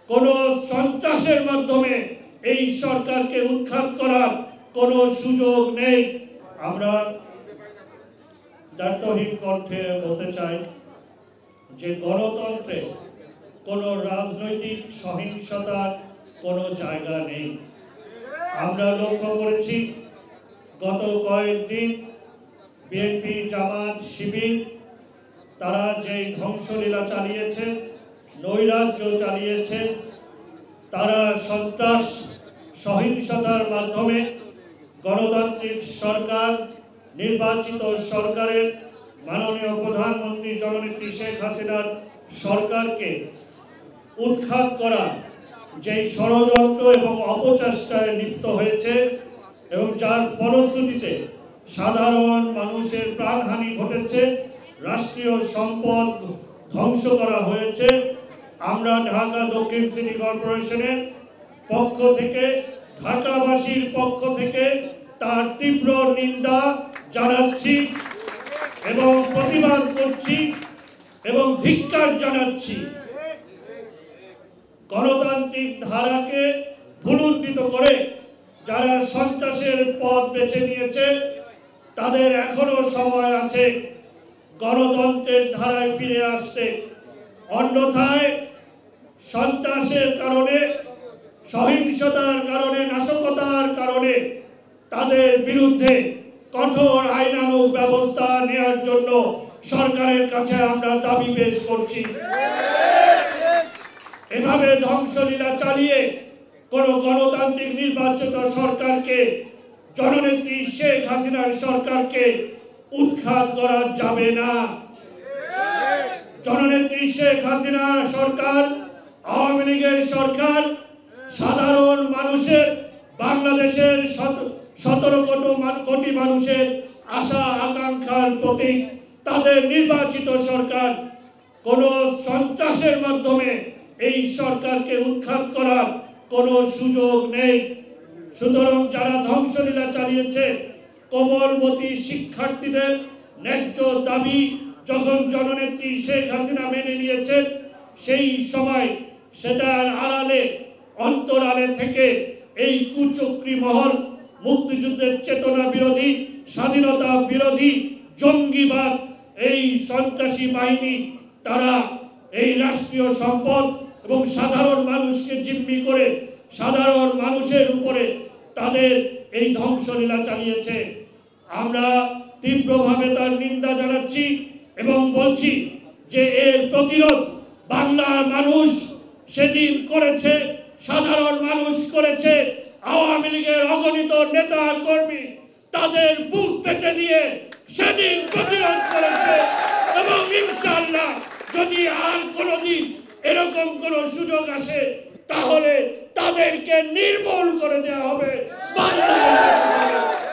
কোনো সন্ত্রাসের মাধ্যমে এই সরকারকে উৎখাত করার কোনো সুযোগ নেই। আমরা দায়িত্বহীন কণ্ঠে বলতে চাই যে গণতন্ত্রে কোনো রাজনৈতিক সহিংসতার কোনো জায়গা নেই। আমরা লক্ষ্য করেছি গত কয়েকদিন বিএনপি, জামাত, শিবির তারা যে ধ্বংসলীলা চালিয়েছে, নৈরাজ্য চালিয়েছে, তারা সন্ত্রাস সহিংসতার মাধ্যমে গণতান্ত্রিক সরকার, নির্বাচিত সরকারের মাননীয় প্রধানমন্ত্রী জননেত্রী শেখ হাসিনার সরকারকে উৎখাত করা যেই ষড়যন্ত্র এবং অপচেষ্টায় লিপ্ত হয়েছে এবং যার ফলশ্রুতিতে সাধারণ মানুষের প্রাণহানি ঘটেছে, রাষ্ট্রীয় সম্পদ ধ্বংস করা হয়েছে। আমরা ঢাকা দক্ষিণ সিটি কর্পোরেশনের পক্ষ থেকে, ঢাকাবাসীর পক্ষ থেকে তার তীব্র নিন্দা জানাচ্ছি এবং প্রতিবাদ করছি এবং ধিক্কার জানাচ্ছি। গণতান্ত্রিক ধারাকে ভুলুণ্ঠিত করে যারা সন্ত্রাসের পথ বেছে নিয়েছে তাদের এখনো সময় আছে গণতন্ত্রের ধারায় ফিরে আসতে। অন্যথায় সন্ত্রাসের কারণে, সহিংসতার কারণে, নাশকতার কারণে তাদের বিরুদ্ধে কঠোর আইনানুগ ব্যবস্থা নেওয়ার জন্য সরকারের কাছে আমরা দাবি পেশ করছি। এভাবে ধ্বংসলীলা চালিয়ে কোন গণতান্ত্রিক নির্বাচিত সরকারকে, জননেত্রী শেখ হাসিনার সরকারকে উৎখাত করা যাবে না। জননেত্রী শেখ হাসিনার সরকার, আওয়ামী লীগের সরকার সাধারণ মানুষের, বাংলাদেশের 17 কোটি মানুষের আশা আকাঙ্ক্ষার প্রতীক। তাদের নির্বাচিত সরকার কোনো সন্ত্রাসের মাধ্যমে এই সরকারকে উৎখাত করার কোনো সুযোগ নেই। সুতরাং যারা ধ্বংসলীলা চালিয়েছে, কোমলমতি শিক্ষার্থীদের ন্যায্য দাবি যখন জননেত্রী শেখ হাসিনা মেনে নিয়েছেন, সেই সময় সেটার আড়ালে, অন্তরালে থেকে এই কুচক্রী মহল, মুক্তিযুদ্ধের চেতনা বিরোধী, স্বাধীনতা বিরোধী, জঙ্গিবাদ, এই সন্ত্রাসী বাহিনী তারা এই রাষ্ট্রীয় সম্পদ এবং সাধারণ মানুষকে জিম্মি করে সাধারণ মানুষের উপরে তাদের এই ধ্বংসলীলা চালিয়েছে। আমরা তীব্রভাবে তার নিন্দা জানাচ্ছি এবং বলছি যে এর প্রতিরোধ বাংলার মানুষ সেদিন করেছে, সাধারণ মানুষ করেছে। আওয়ামী লীগের অগণিত নেতা কর্মী তাদের বুক পেতে দিয়ে সেদিন প্রতিরোধ করেছে এবং ইনশাআল্লাহ যদি আর কোনোদিন এরকম কোনো সুযোগ আসে তাহলে তাদেরকে নির্মূল করে দেওয়া হবে বাংলাদেশে।